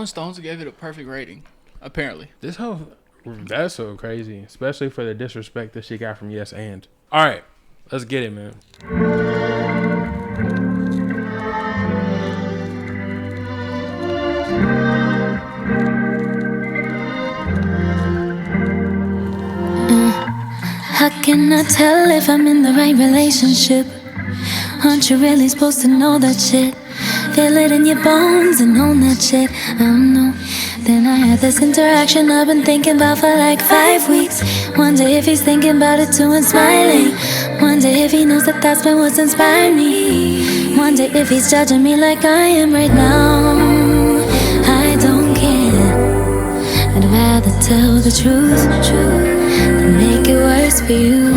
Rolling Stones gave it a perfect rating, apparently. That's so crazy, especially for the disrespect that she got from Yes and. All right, let's get it, man. How can I tell if I'm in the right relationship? Aren't you really supposed to know that shit? Feel it in your bones and own that shit. I don't know. Then I had this interaction I've been thinking about for like 5 weeks. Wonder if he's thinking about it too and smiling. Wonder if he knows that that's been what's inspired me. Wonder if he's judging me like I am right now. I don't care. I'd rather tell the truth than make it worse for you.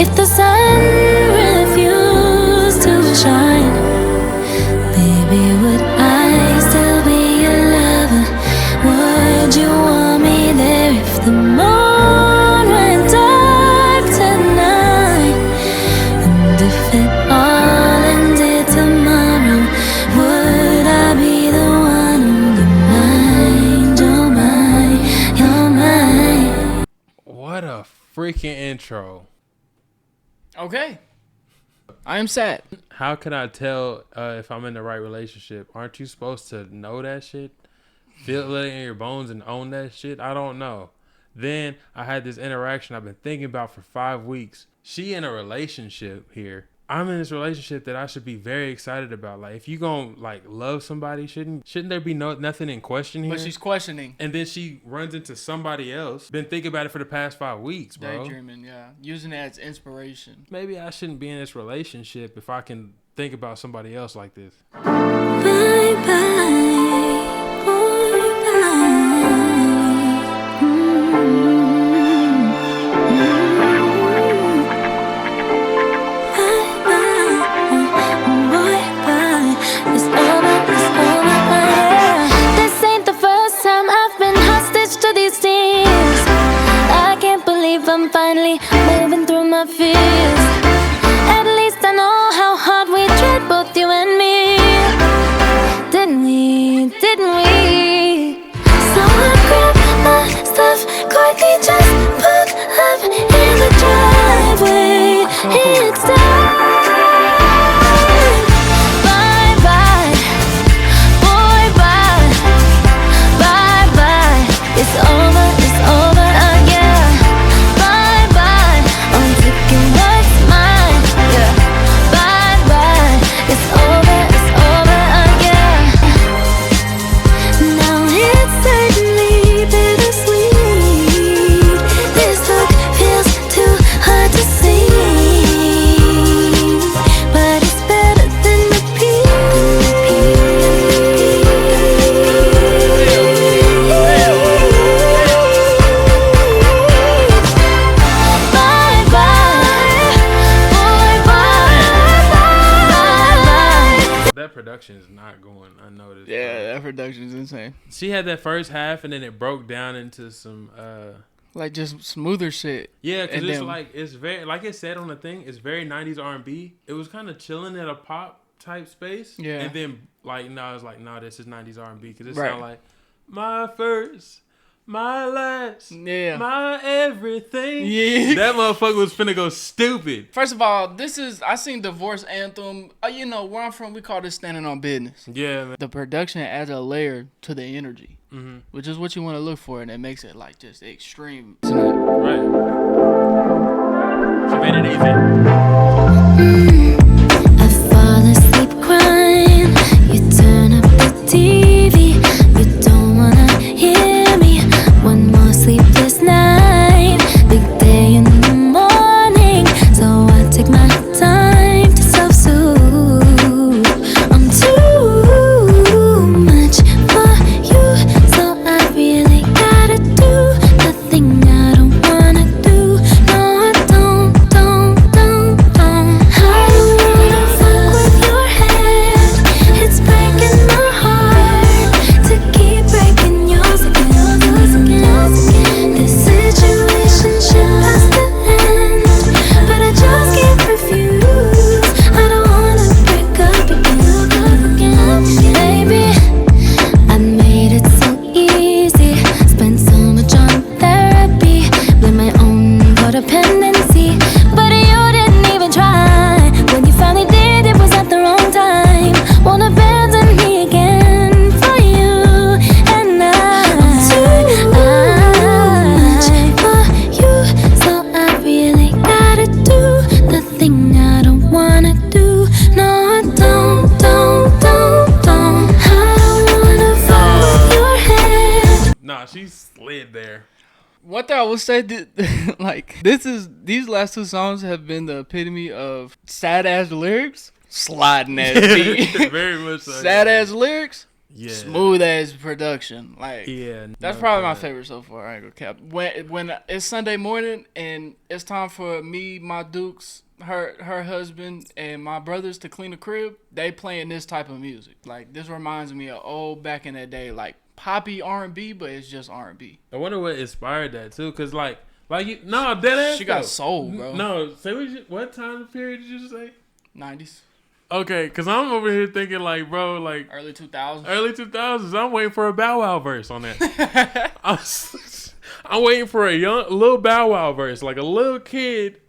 If the sun refused to shine, baby, would I still be your lover? Would you want me there if the moon went dark tonight? And if it all ended tomorrow, would I be the one on your mind? You're mine. What a freaking intro. Okay. I am sad. How can I tell if I'm in the right relationship? Aren't you supposed to know that shit? Feel it in your bones and own that shit? I don't know. Then I had this interaction I've been thinking about for 5 weeks. She in a relationship here. I'm in this relationship that I should be very excited about. Like, if you gonna like love somebody, shouldn't there be nothing in question here? But she's questioning. And then she runs into somebody else. Been thinking about it for the past 5 weeks, bro. Daydreaming, yeah. Using it as inspiration. Maybe I shouldn't be in this relationship if I can think about somebody else like this. Bye bye, boy, bye. I'm finally moving through my fears. At least I know how hard we tried, both you and me. Didn't we? So I grabbed my stuff, quickly just put up in the driveway. It's time. Bye bye, boy, bye. Bye bye. It's over, yeah. Production is not going unnoticed. Yeah, that production is insane. She had that first half and then it broke down into some like just smoother shit. Yeah, because it's like, it's very, like it said on the thing, it's very 90s R&B. It was kind of chilling at a pop type space. Yeah. And then like, no, I was like, no, this is 90s R&B because it right. sounded like my first, my last, yeah, my everything. Yeah, that motherfucker was finna go stupid. First of all, I seen Divorce Anthem. You know, where I'm from, we call this standing on business. Yeah, man. The production adds a layer to the energy, which is what you want to look for, and it makes it like just extreme. Right. She made it easy. I fall asleep crying. You turn up the TV. You don't wanna hear me. One more sleepless night, big day in the morning. So I take my time to self-soothe. I'm too much for you, so I really gotta do nothing I don't wanna do. No, I don't. will say that, like, these last two songs have been the epitome of sad ass lyrics, sliding ass beat. Very much so. Sad ass lyrics, yeah. Smooth ass production. Like, yeah, that's probably my favorite so far. I ain't gonna cap. When it's Sunday morning and it's time for me, my Dukes, her husband, and my brothers to clean the crib, they playing this type of music. Like, this reminds me of old back in that day, like poppy R&B, but it's just R&B. I wonder what inspired that too, cause like no, dead ass. She got soul, bro. No, say what time period did you just say? 90s. Okay, cause I'm over here thinking like, bro, like early 2000s. Early 2000s. I'm waiting for a Bow Wow verse on that. I'm waiting for a little Bow Wow verse, like a little kid.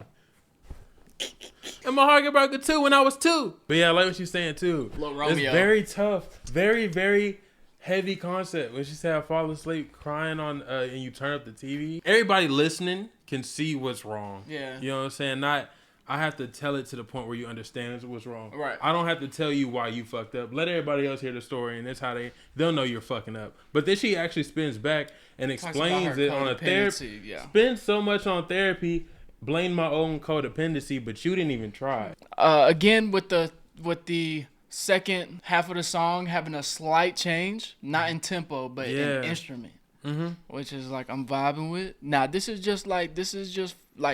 And my heart got broken too when I was 2. But yeah, I like what you're saying too. Little Romeo. It's very tough, very very heavy concept. When she said I fall asleep crying on and you turn up the TV, everybody listening can see what's wrong. Yeah, you know what I'm saying. Not I have to tell it to the point where you understand what's wrong. Right. I don't have to tell you why you fucked up. Let everybody else hear the story, and that's how they'll know you're fucking up. But then she actually spins back and explains it on a therapy. Yeah. Spends so much on therapy, blame my own codependency, but you didn't even try. Again, with the second half of the song having a slight change, not in tempo, but in instrument. Mm-hmm. Which is like I'm vibing with. Now this is just like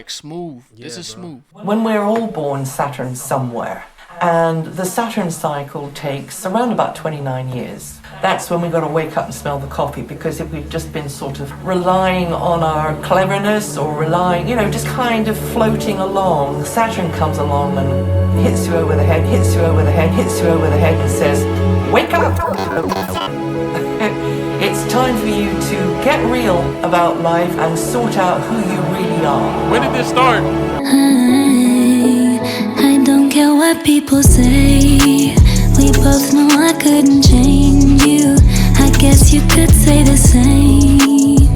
smooth. Yeah, this is smooth. When we're all born, Saturn's somewhere, and the Saturn cycle takes around about 29 years. That's when we've got to wake up and smell the coffee, because if we've just been sort of relying on our cleverness or relying, just kind of floating along, Saturn comes along and hits you over the head, hits you over the head, hits you over the head and says, wake up! It's time for you to get real about life and sort out who you really are. When did this start? I don't care what people say. We both know I couldn't change you. I guess you could say the same.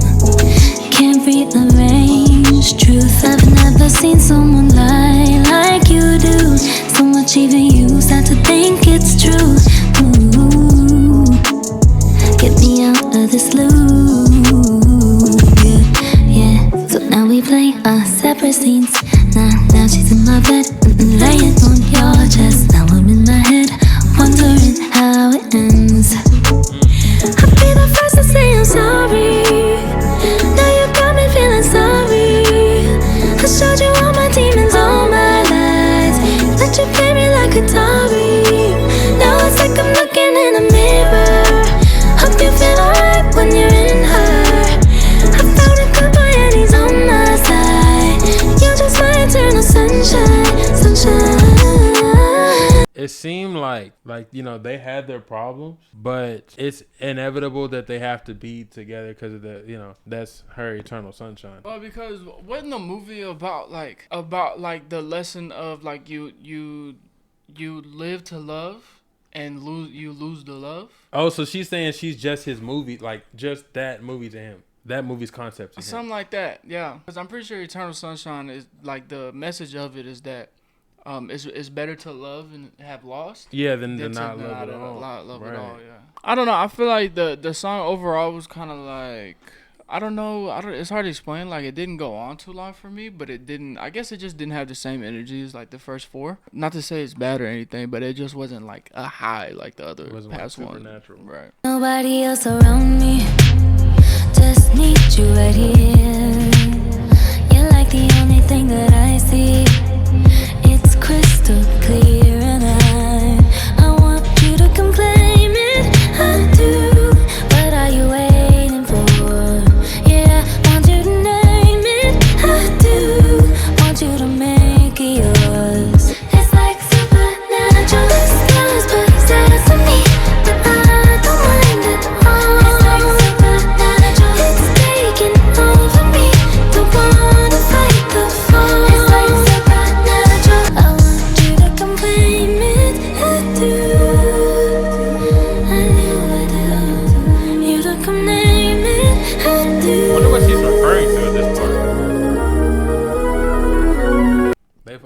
Can't rearrange truth. I've never seen someone lie like you do. So much even you start to think it's true. Ooh, get me out of this loop. Yeah. So now we play our separate scenes. Now she's in my bed, laying on your chest. Now I'm in my head, wondering how it ends. I'll be the first to say I'm sorry. Now you got me feeling sorry. I showed you all my demons, all my lies. Let you play me like a Atari. Now it's like I'm looking in a mirror. Hope you feel alright when you're in her. I found a good boy and he's on my side. You're just my eternal sunshine. It seemed like they had their problems, but it's inevitable that they have to be together because of that's her eternal sunshine. Well, because wasn't the movie about the lesson of like you live to love and lose the love? Oh, so she's saying she's just his movie, like just that movie to him. That movie's concept to him. Something like that, yeah. Because I'm pretty sure Eternal Sunshine is like the message of it is that it's better to love and have lost. Yeah, than to not love at all. Right. At all, yeah. I don't know. I feel like the song overall was kind of like, I don't know. It's hard to explain. Like, it didn't go on too long for me, but it didn't. I guess it just didn't have the same energy as like the first 4. Not to say it's bad or anything, but it just wasn't like a high like the other past one. Supernatural. Right. Nobody else around me. Just need you right here. You're like the only thing that I see. It's crystal clear, and I want you to come claim it. I do. What are you waiting for? Yeah, want you to name it. I do. Want you to make it yours. It's like supernatural. The stars possess me, but I don't mind it all. It's like supernatural. It's taking over me. Don't wanna fight the fall. It's like supernatural. I want you to come claim it. I do. I do. You to come name it. I do. I wonder what she's referring to at this part.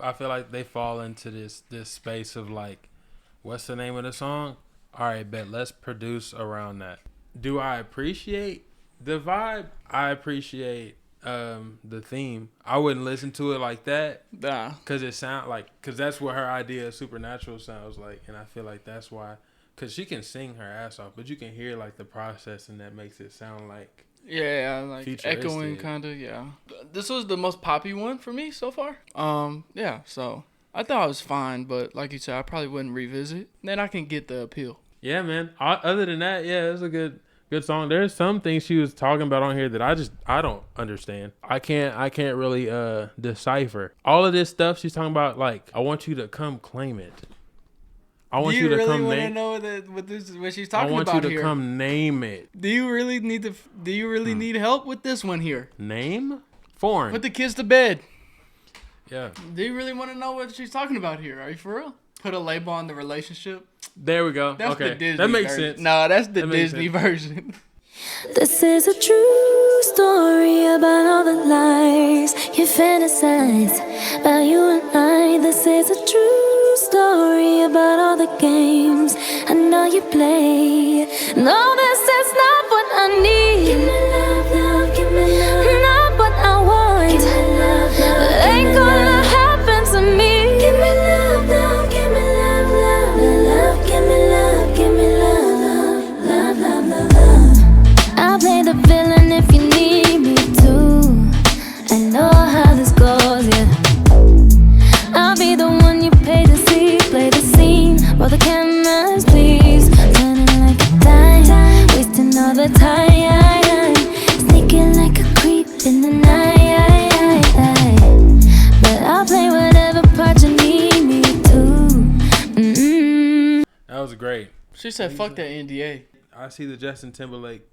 I feel like they fall into this space of like, what's the name of the song? All right, bet, let's produce around that. Do I appreciate the vibe? I appreciate the theme, I wouldn't listen to it like that. Nah. Cause that's what her idea of supernatural sounds like, and I feel like that's why. Cause she can sing her ass off, but you can hear like the processing that makes it sound like like futuristic. echoing kind of. Yeah. This was the most poppy one for me so far. Yeah. So I thought it was fine, but like you said, I probably wouldn't revisit. Then I can get the appeal. Yeah, man. Other than that, yeah, it was a good song. There's some things she was talking about on here that I don't understand. I can't really decipher all of this stuff she's talking about. Like, I want you to come claim it. I want you to really come want to name. know what she's talking about here? I want you to come name it. Do you really need help with this one here? Name? Foreign. Put the kids to bed. Yeah. Do you really want to know what she's talking about here? Are you for real? Put a label on the relationship. There we go. That's okay. the Disney that makes version. sense. No, that's the Disney version. This is a true story about all the lies you fantasize about you and I. This is a true story about all the games I know you play. No, this is not what I need. Give me love, love, give me love. Not what I want. Give me love, love. Ain't gonna happen to me. Give me love, love, give me love, love, love. Give me love, give me love, love, love, love, love. I'll play the villain if you need me to. I know how this goes, yeah. I'll be the one you pay to see. Play the scene, roll the cameras, please. Turning like a dime, wasting all the time. Sneaking like a creep in the night. But I'll play whatever part you need me to. That was great. She said, "Fuck that NDA." I see the Justin Timberlake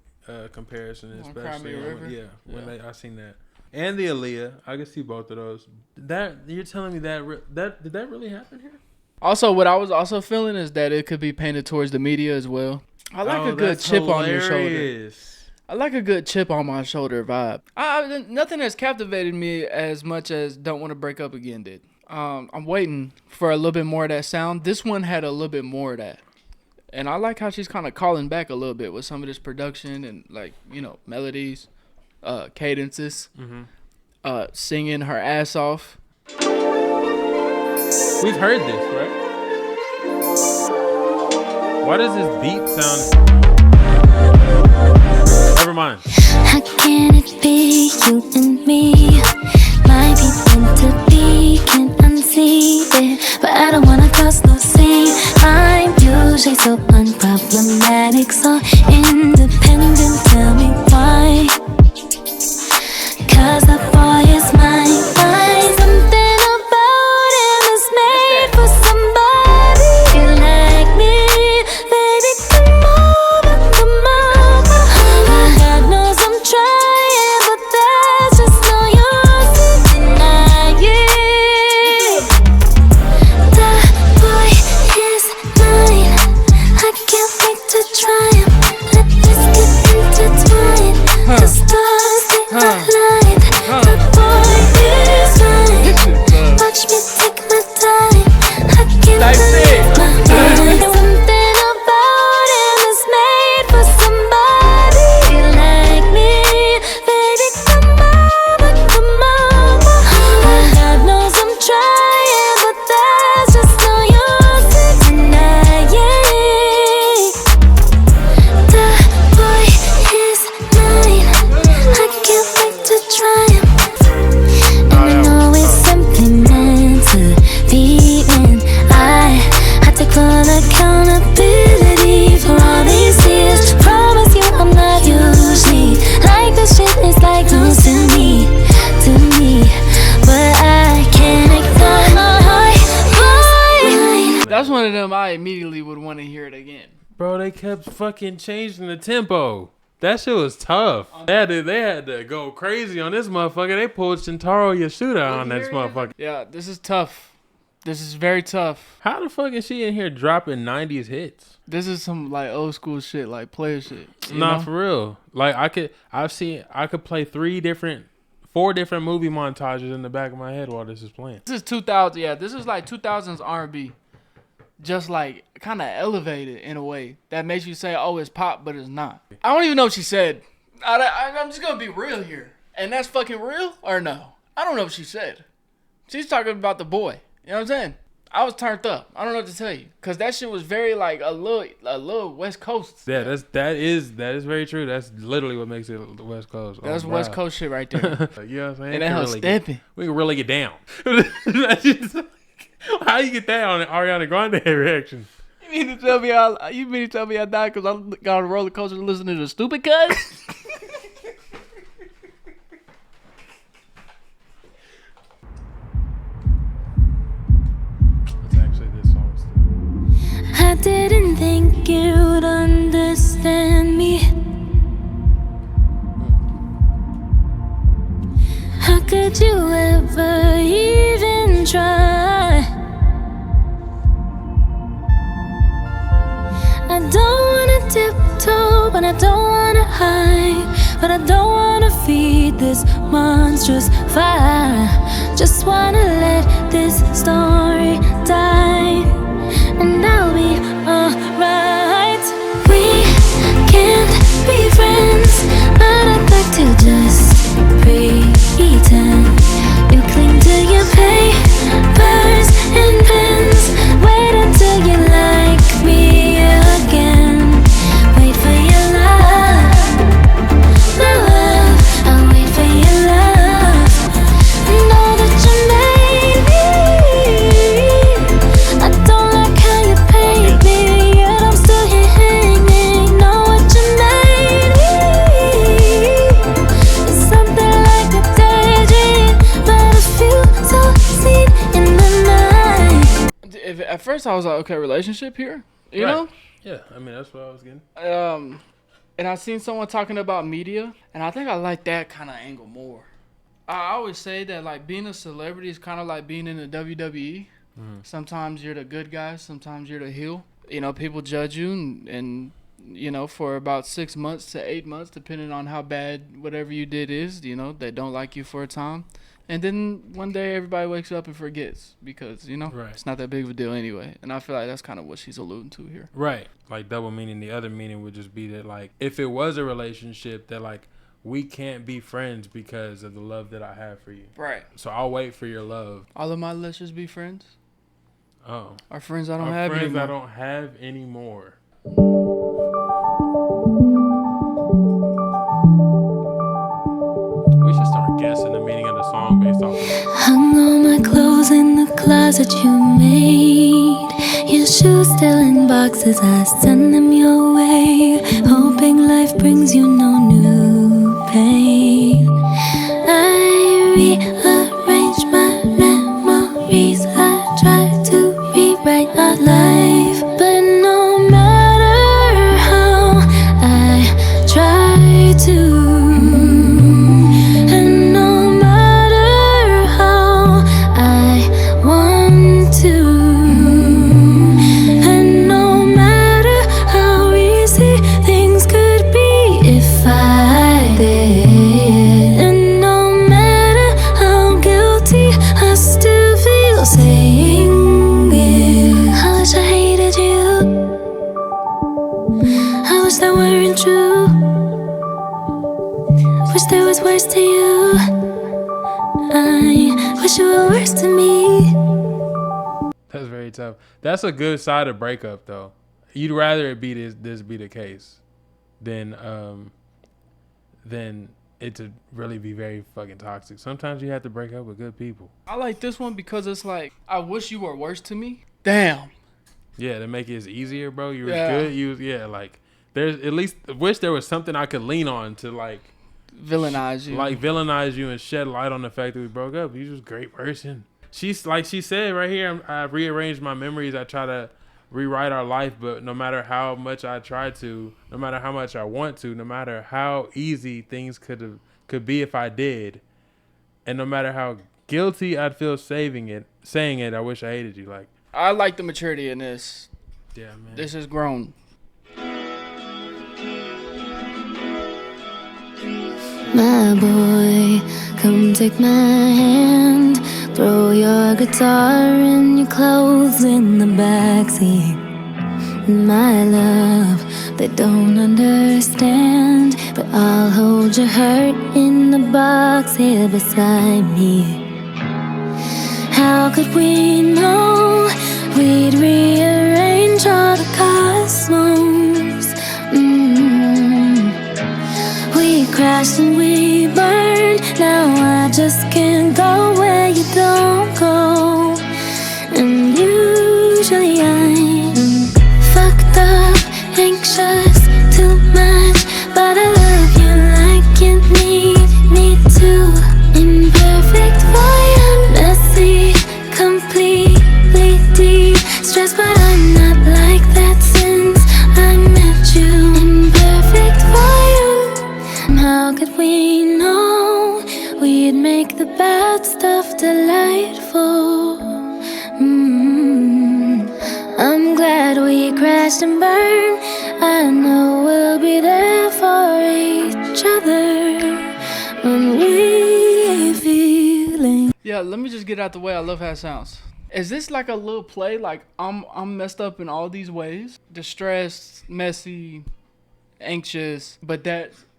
comparison, especially. When I seen that, and the Aaliyah, I can see both of those. That you're telling me that did that really happen here? Also, what I was also feeling is that it could be painted towards the media as well. I like a good chip on your shoulder. I like a good chip on my shoulder vibe. Nothing has captivated me as much as "Don't Want to Break Up Again" did. I'm waiting for a little bit more of that sound. This one had a little bit more of that. And I like how she's kind of calling back a little bit with some of this production and, like, you know, melodies, cadences, singing her ass off. We've heard this, right? Why does this beat sound... Never mind. How can it be you and me? Might be meant to be, can't unsee it. But I don't wanna cause no scene. I'm usually so unproblematic, so independent. Tell me why? 'Cause that boy is mine. Something about him is made for somebody like me. Baby, come over, come over. God knows I'm trying, but there's just no use in denying. That boy is mine. I can't wait to try him. Let's get intertwined. The stars, they align. That boy is mine. Watch me take my time. I can't believe my mind. Something about him is made for somebody like me. Baby, come over, come over. God knows I'm trying, but there's just no use in denying. That boy is mine. I can't wait to try him. And I know it's simply meant to be when I take full accountability for all these years. Promise you I'm not usually like this shit is like news to me. But I can't ignore my heart. That's one of them I immediately would want to hear it again. Bro, they kept fucking changing the tempo. That shit was tough. They had to go crazy on this motherfucker. They pulled Shintaro Yasuda on this motherfucker. Yeah, this is tough. This is very tough. How the fuck is she in here dropping 90s hits? This is some like old school shit, like player shit. Nah, for real. Like I could play 4 different movie montages in the back of my head while this is playing. This is 2000. Yeah, this is like 2000s R&B. Just like kind of elevated in a way that makes you say, "Oh, it's pop," but it's not. I don't even know what she said. I'm just gonna be real here. And that's fucking real or no? I don't know what she said. She's talking about the boy. You know what I'm saying? I was turned up. I don't know what to tell you, cause that shit was very like a little West Coast. Yeah, that is very true. That's literally what makes it the West Coast. That's West Coast shit right there. You know what I'm saying? And that was stepping. We can really get down. How you get that on an Ariana Grande reaction? You mean to tell me I died because I got on a roller coaster listening to Stupid Cuz? I didn't think you'd understand me. How could you ever even try? I don't wanna tiptoe, but I don't wanna hide. But I don't wanna feed this monstrous fire. Just wanna let this story die, and I'll be alright. We can't be friends, but I'd like to just pretend. You cling to your papers and pens. Wait until you like me again. Wait for your love, my love. I'll wait for your love. Know that you made me. I don't like how you paid me, yet I'm still here hanging. Know what you made me. It's something like a daydream, but I feel so seen in my mind. At first I was like, okay, relationship here, you know? Yeah, I mean that's what I was getting. And I seen someone talking about media, and I think I like that kind of angle more. I always say that like being a celebrity is kind of like being in the WWE. Sometimes you're the good guy, sometimes you're the heel. You know, people judge you, and you know, for about 6 months to 8 months, depending on how bad whatever you did is. You know, they don't like you for a time, and then one day everybody wakes up and forgets because you know Right. it's not that big of a deal anyway. And I feel like that's kind of what she's alluding to here. Right. Like double meaning. The other meaning would just be that like if it was a relationship that like we can't be friends because of the love that I have for you. Right. So I'll wait for your love. All of my let's just be friends. Oh. Our friends I don't Our have friends anymore. I don't have anymore. We should start guessing the meaning of the song based off of it. Hung all my clothes in the closet you made. Your shoes still in boxes, I send them your way. Hoping life brings you no new pain. I rearrange my memories. I try to rewrite our life, but no matter how I try to, and no matter how I want to, and no matter how easy things could be if I did, and no matter how guilty I still feel saying it. I wish I hated you. I wish that weren't true. Wish there was worse to you. I wish you were worse to me. That's very tough. That's a good side of breakup though. You'd rather it be this be the case than it to really be very fucking toxic. Sometimes you have to break up with good people. I like this one because it's like, I wish you were worse to me. Damn. Yeah, to make it easier, bro. You was Yeah. good. You was like there's at least wish there was something I could lean on to like Villainize you. like villainize you and shed light on the fact that we broke up. You just a great person. She's like she said right here. I rearranged my memories. I try to rewrite our life, but no matter how much I try to, no matter how much I want to, no matter how easy things could be if I did, and no matter how guilty I'd feel saying it, I wish I hated you. Like I like the maturity in this. yeah, man. This is grown. My boy, come take my hand. Throw your guitar and your clothes in the backseat. My love, They don't understand, but I'll hold your hurt in the box here beside me. How could we know we'd rearrange all the cosmos? We crashed and we burned. Now I just can't go where you don't go. And usually I'm fucked up, anxious, too much, but I love you like you need me to. Imperfect for you, messy, completely deep, stressed, but I'm not like that since I met you. Imperfect for you. How could we know we'd make the bad stuff delightful? I'm glad we crashed and burned. I know we'll be there for each other when we feeling. Yeah, let me just get out the way. I love how it sounds. Is this like a little play? Like I'm messed up in all these ways. Distressed, messy, anxious, but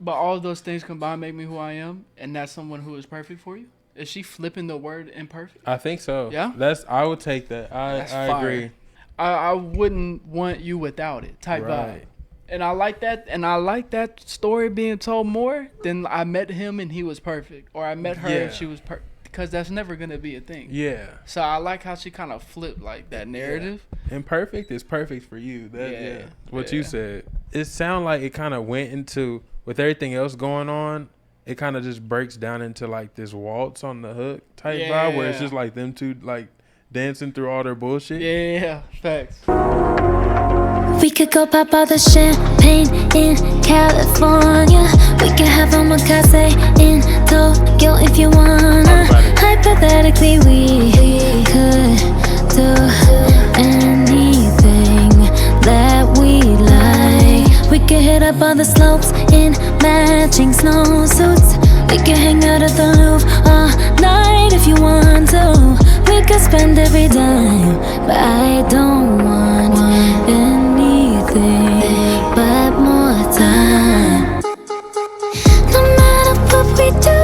all of those things combined make me who I am, and that's someone who is perfect for you. Is she flipping the word imperfect? I think so. Yeah? I would take that. I agree. I wouldn't want you without it type vibe. And I like that. And I like that story being told more than I met him and he was perfect. Or I met her and she was perfect. Because that's never going to be a thing. Yeah. So I like how she kind of flipped like that narrative. Yeah. Imperfect is perfect for you. What you said. It sounded like it kind of went into, with everything else going on, it kind of just breaks down into like this waltz on the hook type vibe where it's just like them two like dancing through all their bullshit. Yeah, facts. We could go pop all the champagne in California. We could have omakase in Tokyo if you wanna. Hypothetically, we could do anything that we like. We could hit up all the slopes in matching snowsuits. We could hang out at the Louvre all night if you want to. We could spend every dime, but I don't want anything but more time. No matter what we do,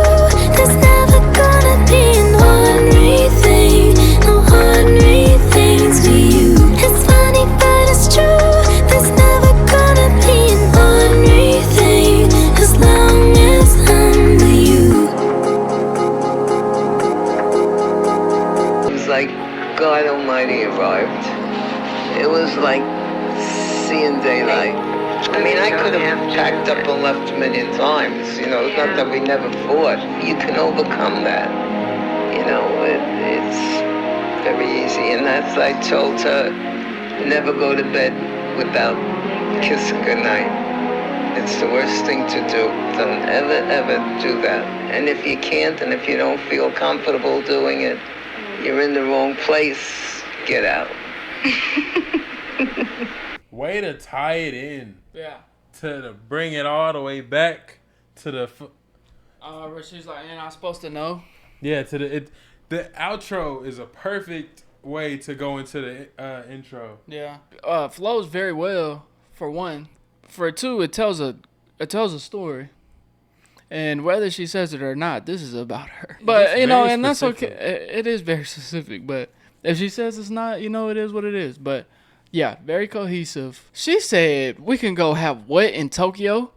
there's never gonna be an ordinary thing. No ordinary things for you. It's funny, but it's true. There's never gonna be an ordinary thing as long as I'm with you. It was like God Almighty arrived. It was like seeing daylight. I mean, I could have packed up and left a million times. You know, it's not that we never fought. You can overcome that. You know, it's very easy. And as I told her, never go to bed without kissing goodnight. It's the worst thing to do. Don't ever do that. And if you can't, and if you don't feel comfortable doing it, you're in the wrong place. Get out. Way to tie it in. Yeah. To bring it all the way back to the. Where she's like, and I'm supposed to know. Yeah, the outro is a perfect way to go into the intro. Yeah. Flows very well for one. For two, it tells a story. And whether she says it or not, this is about her. But you know, and specific. That's okay. It is very specific. But if she says it's not, you know, it is what it is. But yeah, very cohesive. She said we can go have what in Tokyo?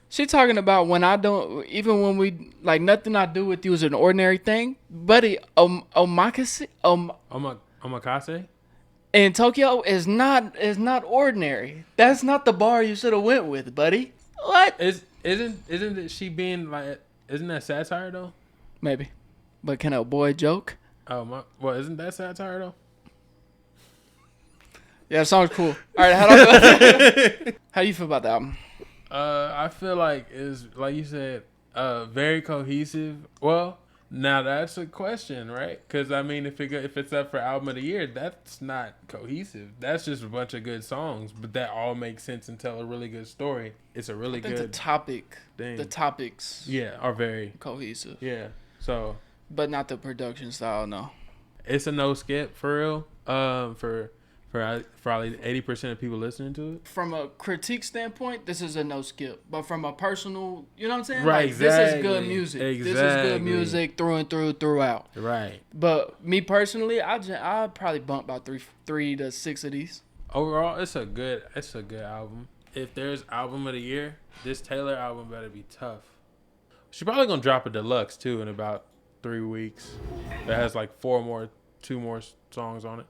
She talking about when I don't, even when we, like, nothing I do with you is an ordinary thing. Buddy, omakase? Omakase? In Tokyo is not ordinary. That's not the bar you should have went with, buddy. What? Isn't she being like, isn't that satire though? Maybe. But can a boy joke? Oh, well, isn't that satire though? Yeah, the song's cool. All right, how do you feel about the album? I feel like it's, like you said, very cohesive. Well, now that's a question, right? Because I mean, if it's up for album of the year, that's not cohesive. That's just a bunch of good songs, but that all makes sense and tell a really good story. It's a really good the topics, are very cohesive. Yeah, so, but not the production style. No, it's a no skip for real. For For probably 80% of people listening to it. From a critique standpoint, this is a no skip. But from a personal, you know what I'm saying? Right, Like, this is good exactly. music. This is Exactly. good music through and throughout. Right. But me personally, I'll probably bump about three to six of these. Overall, it's a good album. If there's album of the year, this Taylor album better be tough. She's probably gonna drop a deluxe too in about 3 weeks. That has like 2 more songs on it.